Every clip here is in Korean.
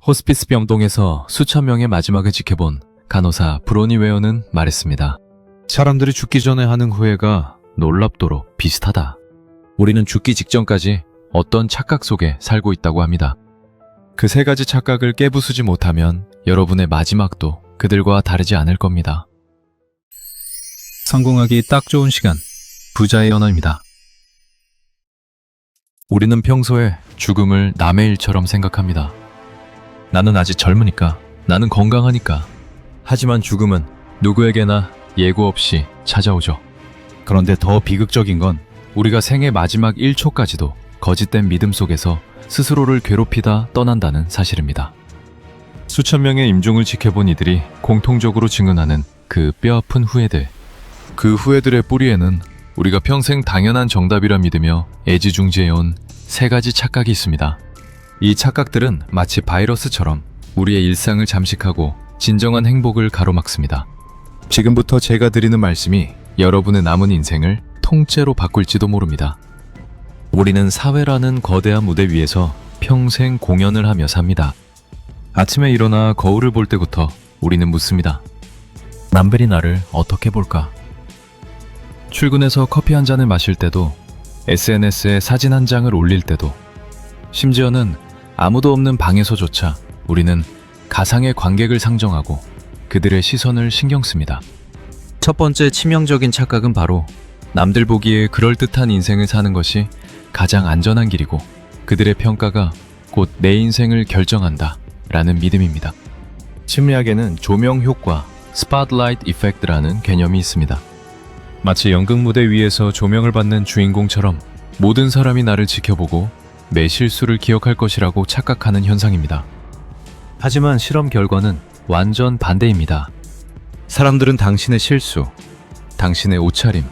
호스피스 병동에서 수천 명의 마지막을 지켜본 간호사 브로니 웨어는 말했습니다. 사람들이 죽기 전에 하는 후회가 놀랍도록 비슷하다. 우리는 죽기 직전까지 어떤 착각 속에 살고 있다고 합니다. 그 세 가지 착각을 깨부수지 못하면 여러분의 마지막도 그들과 다르지 않을 겁니다. 성공하기 딱 좋은 시간, 부자의 언어입니다. 우리는 평소에 죽음을 남의 일처럼 생각합니다. 나는 아직 젊으니까, 나는 건강하니까. 하지만 죽음은 누구에게나 예고 없이 찾아오죠. 그런데 더 비극적인 건 우리가 생의 마지막 1초까지도 거짓된 믿음 속에서 스스로를 괴롭히다 떠난다는 사실입니다. 수천 명의 임종을 지켜본 이들이 공통적으로 증언하는 그 뼈아픈 후회들. 그 후회들의 뿌리에는 우리가 평생 당연한 정답이라 믿으며 애지중지해온 세 가지 착각이 있습니다. 이 착각들은 마치 바이러스처럼 우리의 일상을 잠식하고 진정한 행복을 가로막습니다. 지금부터 제가 드리는 말씀이 여러분의 남은 인생을 통째로 바꿀지도 모릅니다. 우리는 사회라는 거대한 무대 위에서 평생 공연을 하며 삽니다. 아침에 일어나 거울을 볼 때부터 우리는 묻습니다. 남들이 나를 어떻게 볼까? 출근해서 커피 한 잔을 마실 때도, SNS에 사진 한 장을 올릴 때도, 심지어는 아무도 없는 방에서조차 우리는 가상의 관객을 상정하고 그들의 시선을 신경 씁니다. 첫 번째 치명적인 착각은 바로 남들 보기에 그럴듯한 인생을 사는 것이 가장 안전한 길이고 그들의 평가가 곧 내 인생을 결정한다 라는 믿음입니다. 심리학에는 조명 효과, 스팟라이트 이펙트라는 개념이 있습니다. 마치 연극 무대 위에서 조명을 받는 주인공처럼 모든 사람이 나를 지켜보고 내 실수를 기억할 것이라고 착각하는 현상입니다. 하지만 실험 결과는 완전 반대입니다. 사람들은 당신의 실수, 당신의 옷차림,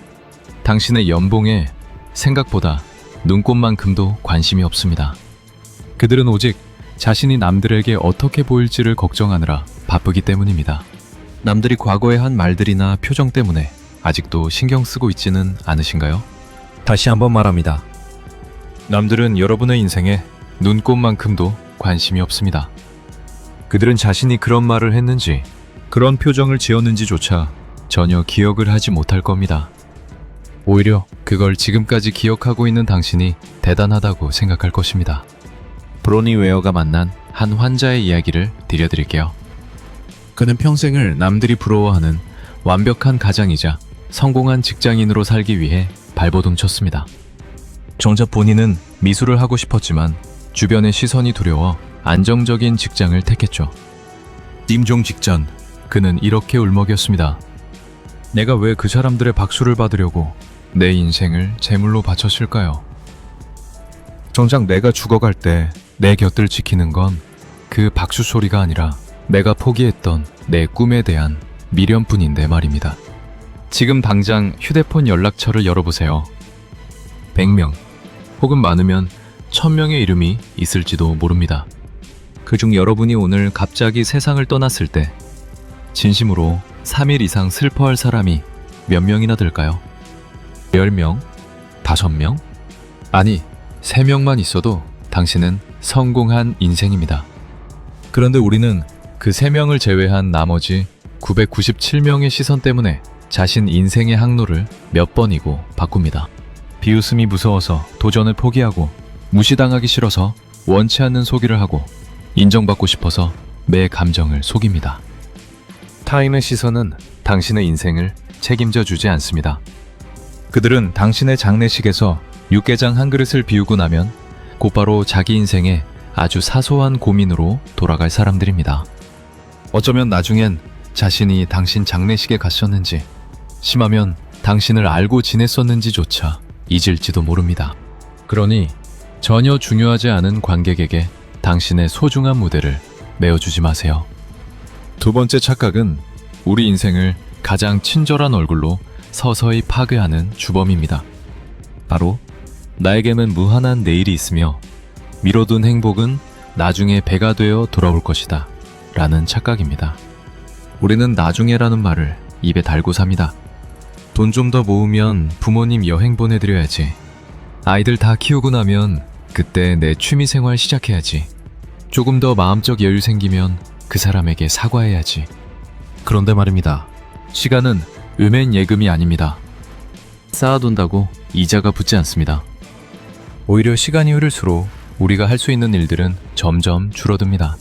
당신의 연봉에 생각보다 눈꼽만큼도 관심이 없습니다. 그들은 오직 자신이 남들에게 어떻게 보일지를 걱정하느라 바쁘기 때문입니다. 남들이 과거에 한 말들이나 표정 때문에 아직도 신경 쓰고 있지는 않으신가요? 다시 한번 말합니다. 남들은 여러분의 인생에 눈꼽만큼도 관심이 없습니다. 그들은 자신이 그런 말을 했는지, 그런 표정을 지었는지조차 전혀 기억을 하지 못할 겁니다. 오히려 그걸 지금까지 기억하고 있는 당신이 대단하다고 생각할 것입니다. 브로니 웨어가 만난 한 환자의 이야기를 들려드릴게요. 그는 평생을 남들이 부러워하는 완벽한 가장이자 성공한 직장인으로 살기 위해 발버둥 쳤습니다. 정작 본인은 미술을 하고 싶었지만 주변의 시선이 두려워 안정적인 직장을 택했죠. 임종 직전 그는 이렇게 울먹였습니다. 내가 왜 그 사람들의 박수를 받으려고 내 인생을 제물로 바쳤을까요? 정작 내가 죽어갈 때 내 곁을 지키는 건 그 박수 소리가 아니라 내가 포기했던 내 꿈에 대한 미련뿐인데 말입니다. 지금 당장 휴대폰 연락처를 열어보세요. 100명 혹은 많으면 1000명의 이름이 있을지도 모릅니다. 그중 여러분이 오늘 갑자기 세상을 떠났을 때 진심으로 3일 이상 슬퍼할 사람이 몇 명이나 될까요? 10명? 5명? 아니, 3명만 있어도 당신은 성공한 인생입니다. 그런데 우리는 그 3명을 제외한 나머지 997명의 시선 때문에 자신 인생의 항로를 몇 번이고 바꿉니다. 비웃음이 무서워서 도전을 포기하고, 무시당하기 싫어서 원치 않는 소기를 하고, 인정받고 싶어서 매 감정을 속입니다. 타인의 시선은 당신의 인생을 책임져 주지 않습니다. 그들은 당신의 장례식에서 육개장 한 그릇을 비우고 나면 곧바로 자기 인생의 아주 사소한 고민으로 돌아갈 사람들입니다. 어쩌면 나중엔 자신이 당신 장례식에 갔었는지, 심하면 당신을 알고 지냈었는지조차 잊을지도 모릅니다. 그러니 전혀 중요하지 않은 관객에게 당신의 소중한 무대를 메워주지 마세요. 두 번째 착각은 우리 인생을 가장 친절한 얼굴로 서서히 파괴하는 주범입니다. 바로 나에게는 무한한 내일이 있으며 미뤄둔 행복은 나중에 배가 되어 돌아올 것이다 라는 착각입니다. 우리는 나중에라는 말을 입에 달고 삽니다. 돈 좀 더 모으면 부모님 여행 보내드려야지. 아이들 다 키우고 나면 그때 내 취미생활 시작해야지. 조금 더 마음적 여유 생기면 그 사람에게 사과해야지. 그런데 말입니다. 시간은 음행 예금이 아닙니다. 쌓아둔다고 이자가 붙지 않습니다. 오히려 시간이 흐를수록 우리가 할 수 있는 일들은 점점 줄어듭니다.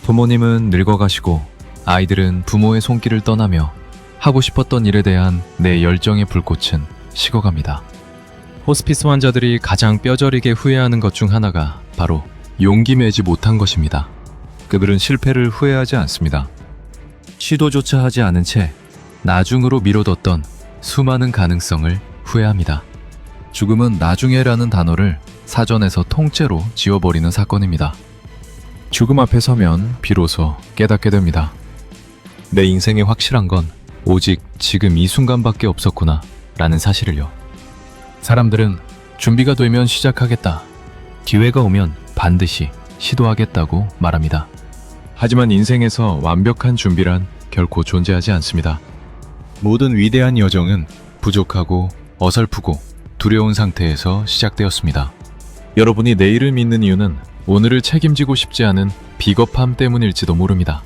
부모님은 늙어가시고 아이들은 부모의 손길을 떠나며 하고 싶었던 일에 대한 내 열정의 불꽃은 식어갑니다. 호스피스 환자들이 가장 뼈저리게 후회하는 것 중 하나가 바로 용기 내지 못한 것입니다. 그들은 실패를 후회하지 않습니다. 시도조차 하지 않은 채 나중으로 미뤄뒀던 수많은 가능성을 후회합니다. 죽음은 나중에라는 단어를 사전에서 통째로 지워버리는 사건입니다. 죽음 앞에 서면 비로소 깨닫게 됩니다. 내 인생에 확실한 건 오직 지금 이 순간밖에 없었구나 라는 사실을요. 사람들은 준비가 되면 시작하겠다, 기회가 오면 반드시 시도하겠다고 말합니다. 하지만 인생에서 완벽한 준비란 결코 존재하지 않습니다. 모든 위대한 여정은 부족하고 어설프고 두려운 상태에서 시작되었습니다. 여러분이 내일을 믿는 이유는 오늘을 책임지고 싶지 않은 비겁함 때문일지도 모릅니다.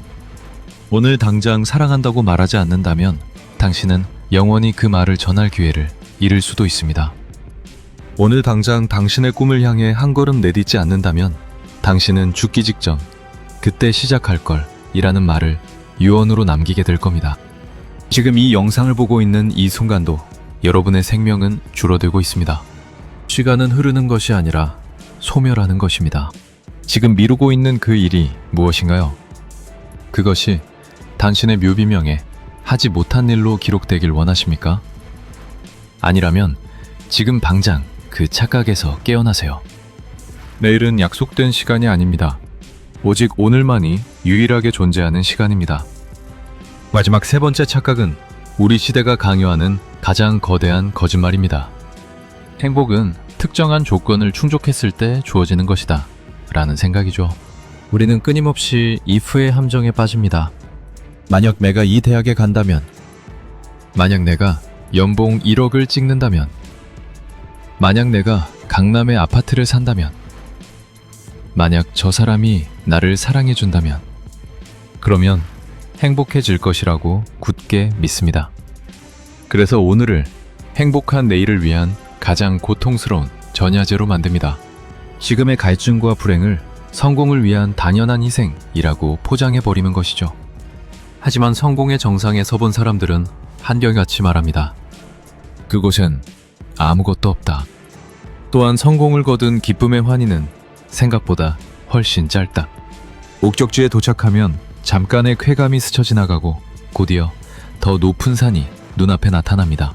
오늘 당장 사랑한다고 말하지 않는다면 당신은 영원히 그 말을 전할 기회를 잃을 수도 있습니다. 오늘 당장 당신의 꿈을 향해 한 걸음 내딛지 않는다면 당신은 죽기 직전 그때 시작할 걸 이라는 말을 유언으로 남기게 될 겁니다. 지금 이 영상을 보고 있는 이 순간도 여러분의 생명은 줄어들고 있습니다. 시간은 흐르는 것이 아니라 소멸하는 것입니다. 지금 미루고 있는 그 일이 무엇인가요? 그것이 당신의 묘비명에 하지 못한 일로 기록되길 원하십니까? 아니라면 지금 당장 그 착각에서 깨어나세요. 내일은 약속된 시간이 아닙니다. 오직 오늘만이 유일하게 존재하는 시간입니다. 마지막 세 번째 착각은 우리 시대가 강요하는 가장 거대한 거짓말입니다. 행복은 특정한 조건을 충족했을 때 주어지는 것이다 라는 생각이죠. 우리는 끊임없이 if의 함정에 빠집니다. 만약 내가 이 대학에 간다면, 만약 내가 연봉 1억을 찍는다면, 만약 내가 강남의 아파트를 산다면, 만약 저 사람이 나를 사랑해준다면, 그러면 행복해질 것이라고 굳게 믿습니다. 그래서 오늘을 행복한 내일을 위한 가장 고통스러운 전야제로 만듭니다. 지금의 갈증과 불행을 성공을 위한 단연한 희생이라고 포장해버리는 것이죠. 하지만 성공의 정상에 서본 사람들은 한결같이 말합니다. 그곳엔 아무것도 없다. 또한 성공을 거둔 기쁨의 환희는 생각보다 훨씬 짧다. 목적지에 도착하면 잠깐의 쾌감이 스쳐 지나가고 곧이어 더 높은 산이 눈앞에 나타납니다.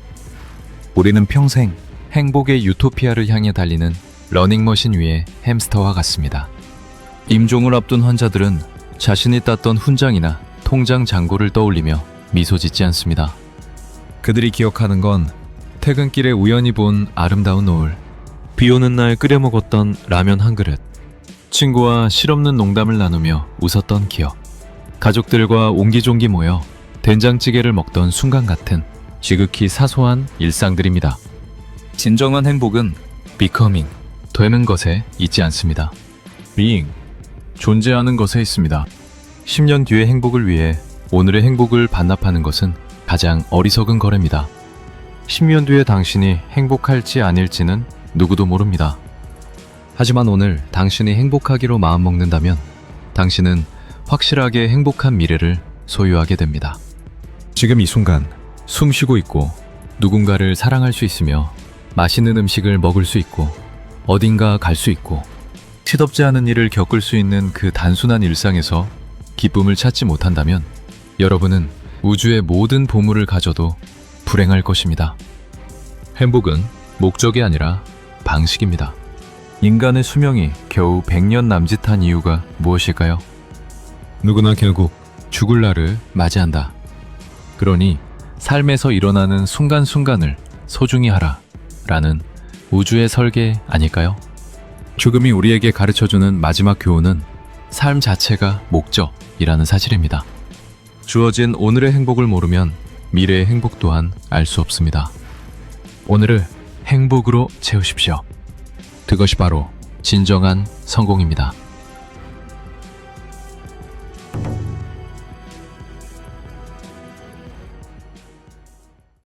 우리는 평생 행복의 유토피아를 향해 달리는 러닝머신 위의 햄스터와 같습니다. 임종을 앞둔 환자들은 자신이 땄던 훈장이나 통장 잔고를 떠올리며 미소 짓지 않습니다. 그들이 기억하는 건 퇴근길에 우연히 본 아름다운 노을, 비 오는 날 끓여 먹었던 라면 한 그릇, 친구와 실없는 농담을 나누며 웃었던 기억, 가족들과 옹기종기 모여 된장찌개를 먹던 순간 같은 지극히 사소한 일상들입니다. 진정한 행복은 becoming, 되는 것에 있지 않습니다. being, 존재하는 것에 있습니다. 10년 뒤의 행복을 위해 오늘의 행복을 반납하는 것은 가장 어리석은 거래입니다. 10년 뒤에 당신이 행복할지 아닐지는 누구도 모릅니다. 하지만 오늘 당신이 행복하기로 마음먹는다면 당신은 확실하게 행복한 미래를 소유하게 됩니다. 지금 이 순간 숨 쉬고 있고 누군가를 사랑할 수 있으며 맛있는 음식을 먹을 수 있고 어딘가 갈 수 있고 시덥지 않은 일을 겪을 수 있는 그 단순한 일상에서 기쁨을 찾지 못한다면 여러분은 우주의 모든 보물을 가져도 불행할 것입니다. 행복은 목적이 아니라 방식입니다. 인간의 수명이 겨우 100년 남짓한 이유가 무엇일까요? 누구나 결국 죽을 날을 맞이한다. 그러니 삶에서 일어나는 순간순간을 소중히 하라 라는 우주의 설계 아닐까요? 죽음이 우리에게 가르쳐주는 마지막 교훈은 삶 자체가 목적이라는 사실입니다. 주어진 오늘의 행복을 모르면 미래의 행복 또한 알 수 없습니다. 오늘을 행복으로 채우십시오. 그것이 바로 진정한 성공입니다.